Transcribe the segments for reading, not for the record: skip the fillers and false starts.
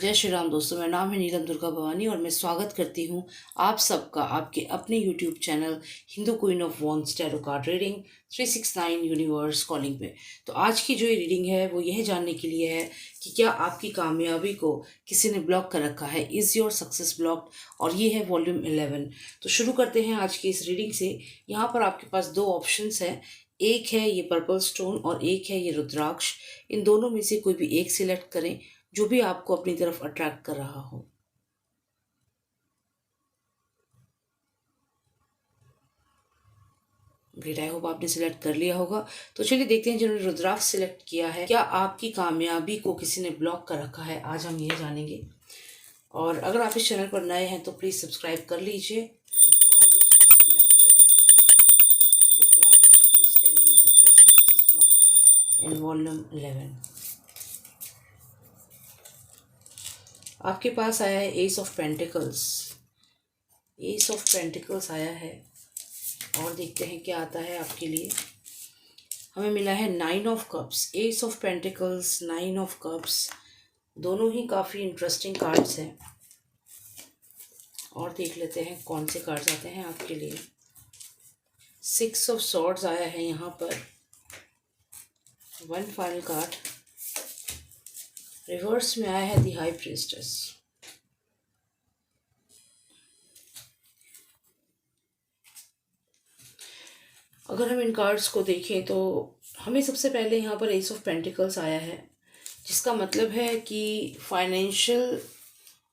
जय श्री राम दोस्तों, मेरा नाम है नीलम दुर्गा भवानी और मैं स्वागत करती हूँ आप सबका आपके अपने YouTube channel Hindu queen of wands tarot card reading 369 universe calling पे। तो आज की जो ये रीडिंग है वो यह जानने के लिए है कि क्या आपकी कामयाबी को किसी ने ब्लॉक कर रखा है, इज़ योर सक्सेस ब्लॉक्ड, और ये है वॉल्यूम 11। तो शुरू करते हैं आज की इस रीडिंग से। यहाँ पर आपके पास दो ऑप्शंस हैं, एक है ये पर्पल स्टोन और एक है ये रुद्राक्ष। इन दोनों में से कोई भी एक सिलेक्ट करें जो भी आपको अपनी तरफ अट्रैक्ट कर रहा हो। ग्रेट, आई होप आपने सिलेक्ट कर लिया होगा। तो चलिए देखते हैं जिन्होंने रुद्राक्ष सिलेक्ट किया है, क्या आपकी कामयाबी को किसी ने ब्लॉक कर रखा है, आज हम ये जानेंगे। और अगर आप इस चैनल पर नए हैं तो प्लीज़ सब्सक्राइब कर लीजिए। इन वॉल्यूम 11 आपके पास आया है S of pentacles. S of pentacles आया है और देखते हैं क्या आता है आपके लिए। हमें मिला है 9 of cups, S of pentacles, 9 of cups, दोनों ही काफ़ी इंटरेस्टिंग कार्ड्स हैं। और देख लेते हैं कौन से कार्ड्स आते हैं आपके लिए। 6 ऑफ सॉर्ड्स आया है यहाँ पर, 1 फाइनल कार्ड। रिवर्स में आया है द हाई प्रीस्टेस। अगर हम इन कार्ड्स को देखें तो हमें सबसे पहले यहाँ पर एस ऑफ पेंटिकल्स आया है, जिसका मतलब है कि फाइनेंशियल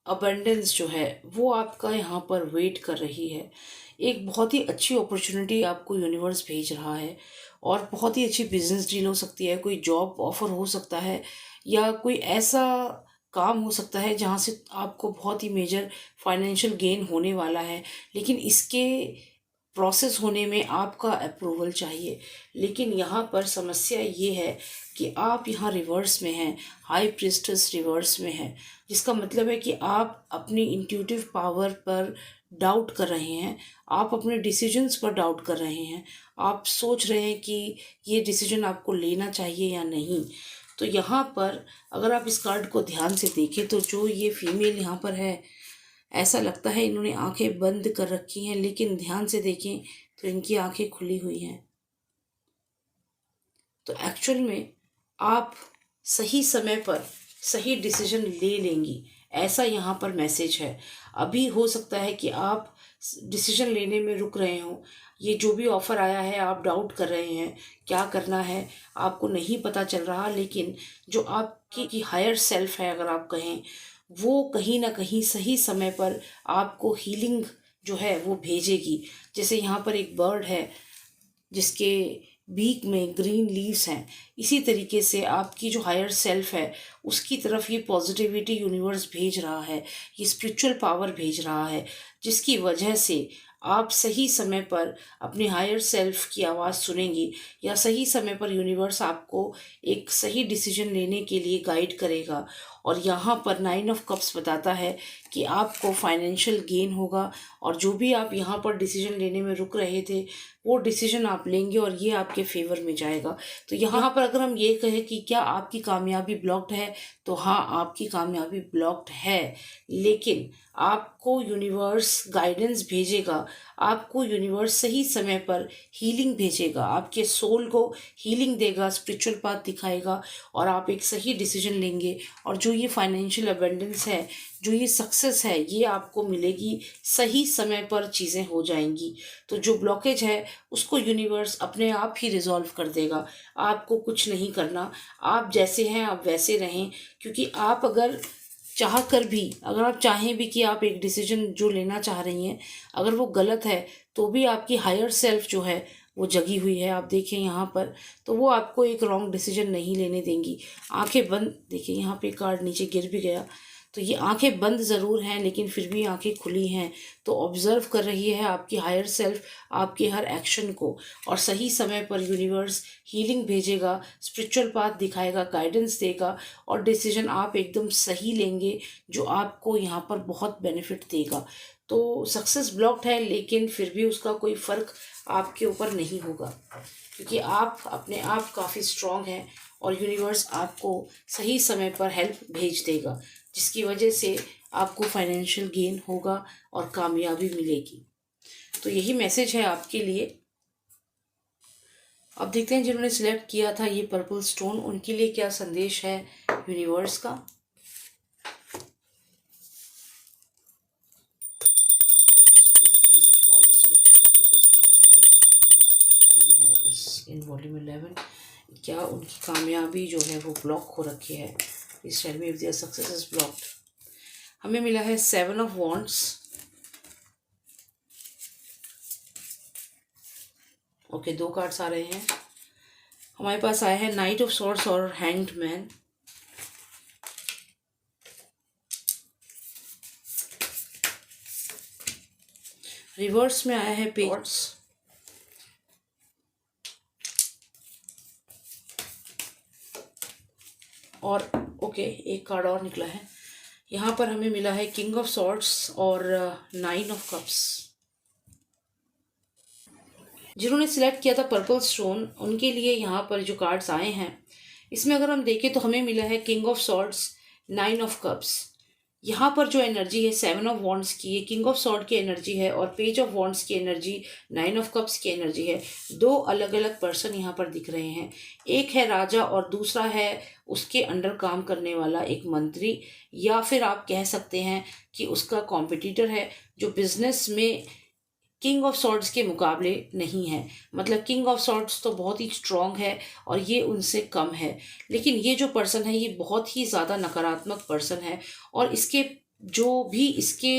अबंडेंस जो है वो आपका यहाँ पर वेट कर रही है। एक बहुत ही अच्छी अपॉर्चुनिटी आपको यूनिवर्स भेज रहा है और बहुत ही अच्छी बिजनेस डील हो सकती है, कोई जॉब ऑफर हो सकता है या कोई ऐसा काम हो सकता है जहाँ से आपको बहुत ही मेजर फाइनेंशियल गेन होने वाला है। लेकिन इसके प्रोसेस होने में आपका अप्रूवल चाहिए। लेकिन यहाँ पर समस्या ये है कि आप यहाँ रिवर्स में हैं, हाई प्रीस्टेस रिवर्स में है, जिसका मतलब है कि आप अपनी इंट्यूटिव पावर पर डाउट कर रहे हैं, आप अपने डिसीजंस पर डाउट कर रहे हैं, आप सोच रहे हैं कि ये डिसीजन आपको लेना चाहिए या नहीं। तो यहाँ पर अगर आप इस कार्ड को ध्यान से देखें तो जो ये फीमेल यहाँ पर है, ऐसा लगता है इन्होंने आंखें बंद कर रखी हैं, लेकिन ध्यान से देखें तो इनकी आंखें खुली हुई हैं। तो एक्चुअल में आप सही समय पर सही डिसीजन ले लेंगी, ऐसा यहाँ पर मैसेज है। अभी हो सकता है कि आप डिसीजन लेने में रुक रहे हो, ये जो भी ऑफ़र आया है आप डाउट कर रहे हैं, क्या करना है आपको नहीं पता चल रहा। लेकिन जो आपकी हायर सेल्फ है, अगर आप कहें, वो कहीं ना कहीं सही समय पर आपको हीलिंग जो है वो भेजेगी। जैसे यहाँ पर एक बर्ड है जिसके बीक में ग्रीन लीव्स हैं, इसी तरीके से आपकी जो हायर सेल्फ है उसकी तरफ ये पॉजिटिविटी यूनिवर्स भेज रहा है, ये स्पिरिचुअल पावर भेज रहा है, जिसकी वजह से आप सही समय पर अपने हायर सेल्फ की आवाज़ सुनेंगी या सही समय पर यूनिवर्स आपको एक सही डिसीजन लेने के लिए गाइड करेगा। और यहाँ पर 9 ऑफ कप्स बताता है कि आपको फाइनेंशियल गेन होगा और जो भी आप यहाँ पर डिसीजन लेने में रुक रहे थे वो डिसीजन आप लेंगे और ये आपके फेवर में जाएगा। तो यहाँ पर अगर हम ये कहें कि क्या आपकी कामयाबी ब्लॉक्ड है, तो हाँ, आपकी कामयाबी ब्लॉक्ड है। लेकिन आपको यूनिवर्स गाइडेंस भेजेगा, आपको यूनिवर्स सही समय पर हीलिंग भेजेगा, आपके सोल को हीलिंग देगा, स्पिरिचुअल पाथ दिखाएगा और आप एक सही डिसीजन लेंगे। और जो ये फाइनेंशियल अबंडेंस है, जो ये सक्सेस है, ये आपको मिलेगी, सही समय पर चीज़ें हो जाएंगी। तो जो ब्लॉकेज है उसको यूनिवर्स अपने आप ही रिजॉल्व कर देगा, आपको कुछ नहीं करना। आप जैसे हैं आप वैसे रहें, क्योंकि आप अगर चाह कर भी, अगर आप चाहें भी कि आप एक डिसीजन जो लेना चाह रही हैं अगर वो गलत है, तो भी आपकी हायर सेल्फ जो है वो जगी हुई है। आप देखें यहाँ पर, तो वो आपको एक रॉन्ग डिसीजन नहीं लेने देंगी। आंखें बंद, देखिए यहाँ पे कार्ड नीचे गिर भी गया, तो ये आंखें बंद ज़रूर हैं लेकिन फिर भी आंखें खुली हैं। तो ऑब्ज़र्व कर रही है आपकी हायर सेल्फ आपके हर एक्शन को, और सही समय पर यूनिवर्स हीलिंग भेजेगा, स्पिरिचुअल पाथ दिखाएगा, गाइडेंस देगा और डिसीजन आप एकदम सही लेंगे जो आपको यहाँ पर बहुत बेनिफिट देगा। तो सक्सेस ब्लॉक्ड है लेकिन फिर भी उसका कोई फ़र्क आपके ऊपर नहीं होगा, क्योंकि आप अपने आप काफ़ी स्ट्रॉन्ग हैं और यूनिवर्स आपको सही समय पर हेल्प भेज देगा। जिसकी वजह से आपको फाइनेंशियल गेन होगा और कामयाबी मिलेगी। तो यही मैसेज है आपके लिए। अब देखते हैं जिन्होंने सिलेक्ट किया था ये पर्पल स्टोन, उनके लिए क्या संदेश है यूनिवर्स का। इन वॉल्यूम 11 क्या उनकी कामयाबी जो है वो ब्लॉक हो रखी है। इस tell me if there success is blocked. हमें मिला है 7 ऑफ वॉन्ड्स। ओके, 2 कार्ड्स आ रहे हैं। हमारे पास आया है नाइट ऑफ सॉर्ड्स और हैंग्ड मैन। रिवर्स में आया है पेज और ओके, एक कार्ड और निकला है। यहाँ पर हमें मिला है किंग ऑफ सॉर्ड्स और 9 ऑफ कप्स। जिन्होंने सिलेक्ट किया था पर्पल स्टोन, उनके लिए यहाँ पर जो कार्ड्स आए हैं, इसमें अगर हम देखें तो हमें मिला है king of swords, 9 of cups. यहाँ पर जो एनर्जी है 7 ऑफ वॉन्ड्स की, ये किंग ऑफ सॉर्ड की एनर्जी है और पेज ऑफ वॉन्ड्स की एनर्जी 9 ऑफ कप्स की एनर्जी है। 2 अलग अलग पर्सन यहाँ पर दिख रहे हैं। एक है राजा और दूसरा है उसके अंडर काम करने वाला एक मंत्री, या फिर आप कह सकते हैं कि उसका कॉम्पिटिटर है जो बिजनेस में किंग ऑफ सॉर्ड्स के मुकाबले नहीं है। मतलब किंग ऑफ सॉर्ड्स तो बहुत ही स्ट्रॉन्ग है और ये उनसे कम है, लेकिन ये जो पर्सन है ये बहुत ही ज़्यादा नकारात्मक पर्सन है और इसके जो भी इसके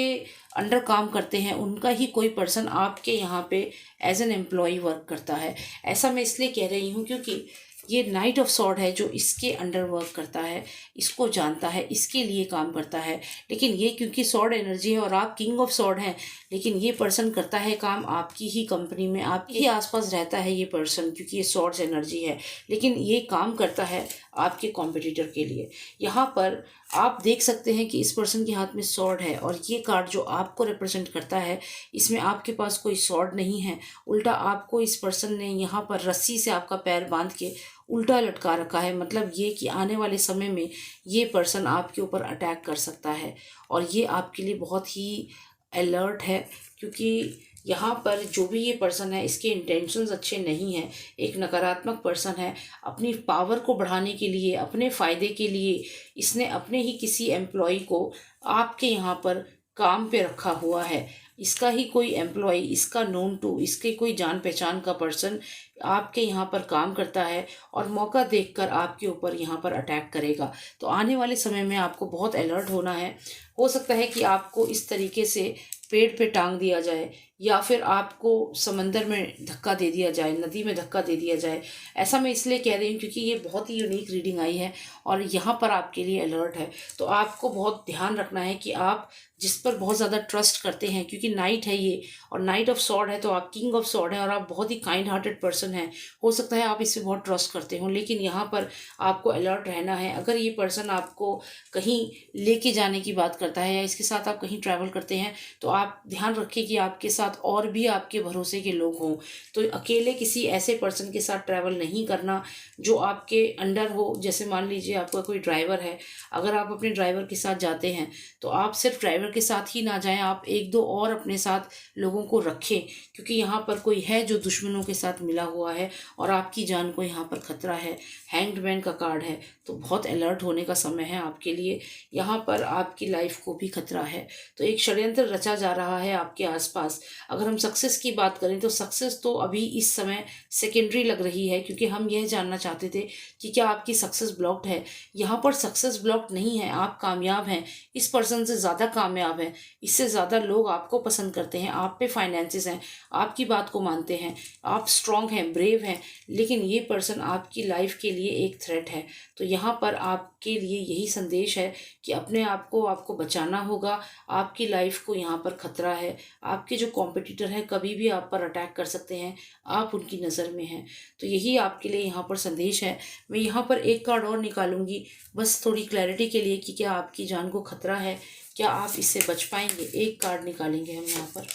अंडर काम करते हैं उनका ही कोई पर्सन आपके यहाँ पे एज एन एम्प्लॉय वर्क करता है। ऐसा मैं इसलिए कह रही हूँ क्योंकि ये नाइट ऑफ सॉर्ड है जो इसके अंडर वर्क करता है, इसको जानता है, इसके लिए काम करता है। लेकिन ये क्योंकि सॉर्ड एनर्जी है और आप किंग ऑफ सॉर्ड हैं, लेकिन ये पर्सन करता है काम आपकी ही कंपनी में, आपके ही आसपास रहता है ये पर्सन, क्योंकि ये सॉर्ड्स एनर्जी है, लेकिन ये काम करता है आपके कॉम्पिटिटर के लिए। यहाँ पर आप देख सकते हैं कि इस पर्सन के हाथ में सॉर्ड है और ये कार्ड जो आपको रिप्रेजेंट करता है, इसमें आपके पास कोई सॉर्ड नहीं है। उल्टा आपको इस पर्सन ने यहाँ पर रस्सी से आपका पैर बांध के उल्टा लटका रखा है। मतलब ये कि आने वाले समय में ये पर्सन आपके ऊपर अटैक कर सकता है और ये आपके लिए बहुत ही अलर्ट है, क्योंकि यहाँ पर जो भी ये पर्सन है इसके इंटेंशंस अच्छे नहीं हैं। एक नकारात्मक पर्सन है। अपनी पावर को बढ़ाने के लिए, अपने फ़ायदे के लिए इसने अपने ही किसी एम्प्लॉय को आपके यहाँ पर काम पे रखा हुआ है। इसका ही कोई एम्प्लॉय, इसका नोन टू, इसके कोई जान पहचान का पर्सन आपके यहाँ पर काम करता है और मौका देखकर आपके ऊपर यहाँ पर अटैक करेगा। तो आने वाले समय में आपको बहुत अलर्ट होना है। हो सकता है कि आपको इस तरीके से पेड़ पे टांग दिया जाए या फिर आपको समंदर में धक्का दे दिया जाए, नदी में धक्का दे दिया जाए। ऐसा मैं इसलिए कह रही हूँ क्योंकि ये बहुत ही यूनिक रीडिंग आई है और यहाँ पर आपके लिए अलर्ट है। तो आपको बहुत ध्यान रखना है कि आप जिस पर बहुत ज़्यादा ट्रस्ट करते हैं, क्योंकि नाइट है ये और नाइट ऑफ सॉर्ड है, तो आप किंग ऑफ सॉर्ड है और आप बहुत ही काइंड हार्टेड पर्सन हैं। हो सकता है आप इससे बहुत ट्रस्ट करते हो, लेकिन यहाँ पर आपको अलर्ट रहना है। अगर ये पर्सन आपको कहीं लेके जाने की बात करता है या इसके साथ आप कहीं ट्रैवल करते हैं, तो आप ध्यान रखें कि आपके साथ और भी आपके भरोसे के लोग हों। तो अकेले किसी ऐसे पर्सन के साथ ट्रैवल नहीं करना जो आपके अंडर हो। जैसे मान लीजिए आपका कोई ड्राइवर है, अगर आप अपने ड्राइवर के साथ जाते हैं तो आप सिर्फ ड्राइवर के साथ ही ना जाएं, आप 1-2 और अपने साथ लोगों को रखें, क्योंकि यहाँ पर कोई है जो दुश्मनों के साथ मिला हुआ है और आपकी जान को यहाँ पर खतरा है। हैंग्ड मैन का कार्ड है, तो बहुत अलर्ट होने का समय है आपके लिए। यहाँ पर आपकी लाइफ को भी खतरा है। तो एक षड्यंत्र रचा जा रहा है आपके आसपास। अगर हम सक्सेस की बात करें तो सक्सेस तो अभी इस समय सेकेंडरी लग रही है, क्योंकि हम यह जानना चाहते थे कि क्या आपकी सक्सेस ब्लॉक्ड है। यहाँ पर सक्सेस ब्लॉक्ड नहीं है, आप कामयाब हैं। इस पर्सन से ज़्यादा कामयाब हैं, इससे ज़्यादा लोग आपको पसंद करते हैं, आप पे फाइनेंसेस हैं, आपकी बात को मानते हैं, आप स्ट्रांग हैं, ब्रेव हैं। लेकिन ये पर्सन आपकी लाइफ के लिए एक थ्रेट है। तो यहाँ पर आपके लिए यही संदेश है कि अपने आप को आपको बचाना होगा। आपकी लाइफ को यहाँ पर खतरा है। आपके जो कॉम्पिटिटर है कभी भी आप पर अटैक कर सकते हैं, आप उनकी नज़र में हैं। तो यही आपके लिए यहाँ पर संदेश है। मैं यहाँ पर एक कार्ड और निकालूंगी बस थोड़ी क्लैरिटी के लिए कि क्या आपकी जान को खतरा है, क्या आप इससे बच पाएंगे। एक कार्ड निकालेंगे हम यहाँ पर।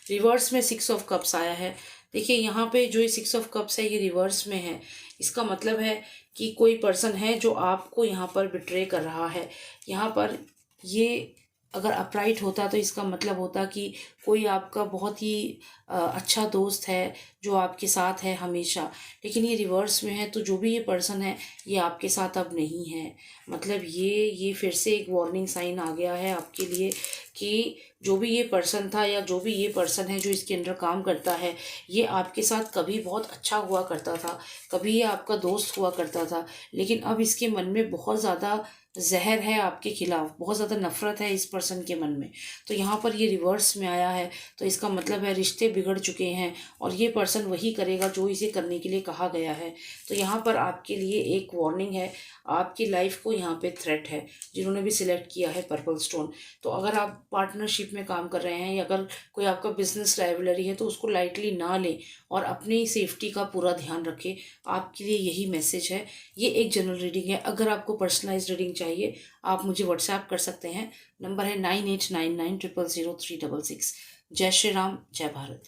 रिवर्स में 6 ऑफ कप्स आया है। देखिए यहाँ पे जो ये 6 ऑफ कप्स है ये रिवर्स में है। इसका मतलब है कि कोई पर्सन है जो आपको यहाँ पर बिट्रे कर रहा है। यहाँ पर ये अगर अपराइट होता तो इसका मतलब होता कि कोई आपका बहुत ही अच्छा दोस्त है जो आपके साथ है हमेशा। लेकिन ये रिवर्स में है, तो जो भी ये पर्सन है ये आपके साथ अब नहीं है। मतलब ये फिर से एक वार्निंग साइन आ गया है आपके लिए कि जो भी ये पर्सन था या जो भी ये पर्सन है जो इसके अंडर काम करता है, ये आपके साथ कभी बहुत अच्छा हुआ करता था, कभी ये आपका दोस्त हुआ करता था। लेकिन अब इसके मन में बहुत ज़्यादा जहर है आपके खिलाफ, बहुत ज़्यादा नफरत है इस पर्सन के मन में। तो यहाँ पर ये रिवर्स में आया है, तो इसका मतलब है रिश्ते बिगड़ चुके हैं और ये पर्सन वही करेगा जो इसे करने के लिए कहा गया है। तो यहाँ पर आपके लिए एक वार्निंग है, आपकी लाइफ को यहाँ पे थ्रेट है जिन्होंने भी सिलेक्ट किया है पर्पल स्टोन। तो अगर आप पार्टनरशिप में काम कर रहे हैं या अगर कोई आपका बिजनेस राइवलरी है तो उसको लाइटली ना लें और अपनी सेफ्टी का पूरा ध्यान रखें। आपके लिए यही मैसेज है। ये एक जनरल रीडिंग है। अगर आपको पर्सनलाइज्ड रीडिंग चाहिए आप मुझे व्हाट्सएप कर सकते हैं। नंबर है 9899000366। जय श्री राम, जय भारत।